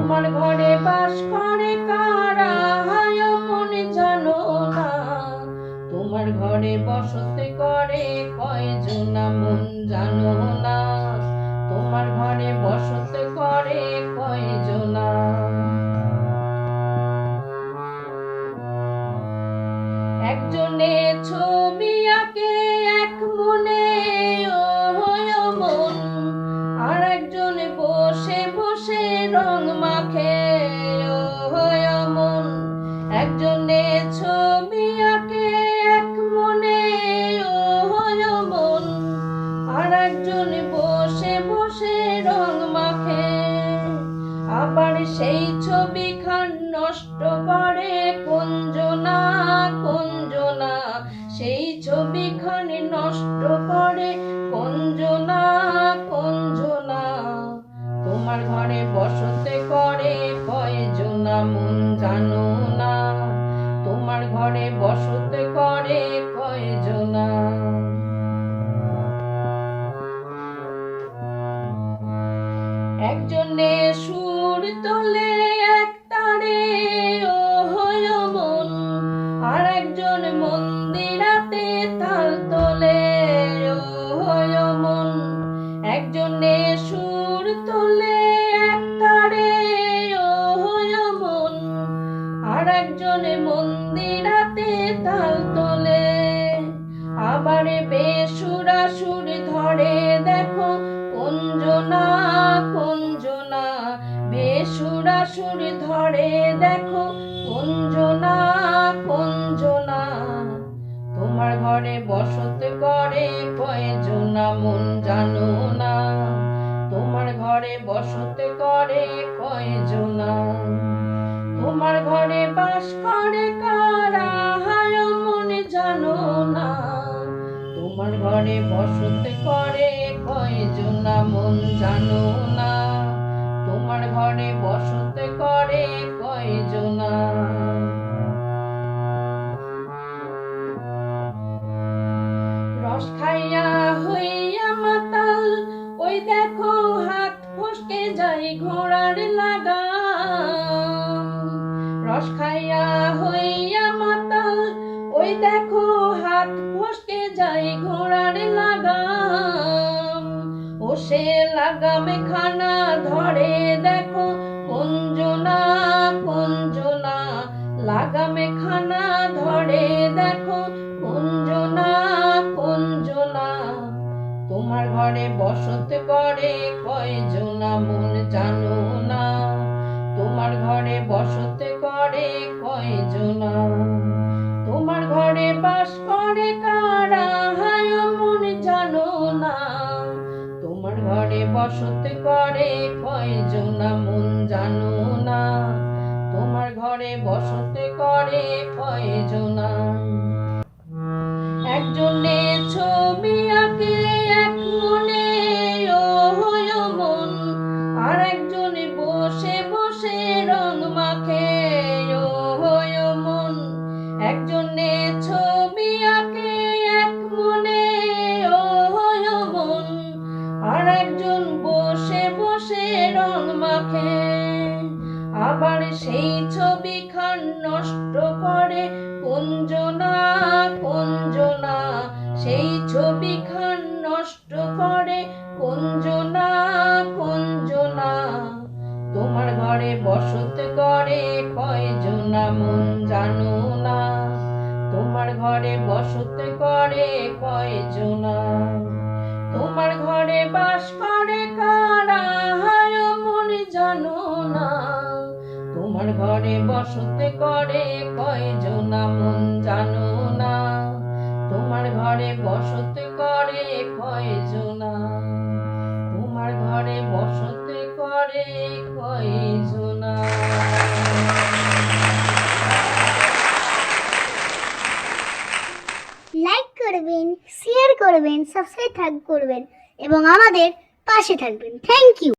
তোমার ঘরে বাস করে কারা হায় মন জানো না। তোমার ঘরে বসতে করে কয়জনা মন জানো না। তোমার ঘরে বসতে করে কয়জনা। একজনে ছবি আঁকে এক মনে ও মন, আর একজনে বসে বসে রং মাখে ও মন। একজনে ছবি আঁকে এক মনে ও মন, আর একজনে বসে বসে রং মাখে। আবার সেই ছবিখান নষ্ট করে কোনজনা কোনজনা। সেই ছবিখান নষ্ট করে কোনজনা কোনজনা। তোমার ঘরে বসতে করে কয়জনা মন জানো না। তোমার ঘরে বসতে করে কয়জনা। একজনে সুর তোলে এক তারে ও মন, আর একজন মন্দিরাতে তাল তোলে ও মন। একজনে সুর তোলে এক তারে ও মন, আর একজন মন্দিরাতে তাল তোলে। আবার বেসুরা সুর ধরে দেখো কোনজনা কোনজনা। বেসুরা সুর ধরে দেখো কোনজনা কোনজনা। তোমার ঘরে বসতে করে কয়জনা মন জানো না। তোমার ঘরে বসতে করে কয়জনা। তোমার ঘরে বাস করে কারা হায় মন জানো না। তোমার ঘরে বসতে করে কয়জনা মন জানো না। তোমার ঘরে বসতে করে কয়জনা। রস খাইয়া হইয়া মাতাল ওই দেখো হাত ফসকে যায় ঘোড়ার লাগাম। রস খাইয়া হইয়া মাতাল ওই দেখো হাত ফসকে যায় ঘোড়ার লাগাম। ও সে লাগামে খানা ধরে দেখো কোনজনা কোনজনা। লাগামে খানা ধরে দেখো কোনজনা কোনজনা। তোমার ঘরে বসতে করে কয়জনা মন জানো না। তোমার ঘরে বসতে করে কয়জনা। তোমার ঘরে বাস করে কারা হায় মন জানো না। তোমার ঘরে বসতে করে কয়জনা মন জানো না। তোমার ঘরে বসতে করে কয়জনা। একজনে ছবি আঁকে এক মনে ও মন, আর একজনে বসে বসে রং মাখে ও মন। একজনে ছবি আঁকে এক মনে ও মন, আর একজন বসে বসে রং মাখে। আবার সেই ছবিখান নষ্ট করে কোনজনা কোনজনা। সেই ছবিখান নষ্ট করে কোনজনা কোনজনা। তোমার ঘরে বসতে করে কয়জনা মন জানো না। তোমার ঘরে বসতে করে কয়জনা। তোমার ঘরে বাস করে কারা হায় মন জানো না। তোমার ঘরে বসতে করে কয়জনা মন জানো না। তোমার ঘরে বসতে করে কয়জনা। তোমার ঘরে বসতে করে কয়জনা। লাইক করবেন, শেয়ার করবেন, সাবস্ক্রাইব করবেন এবং আমাদের পাশে থাকবেন। Thank you.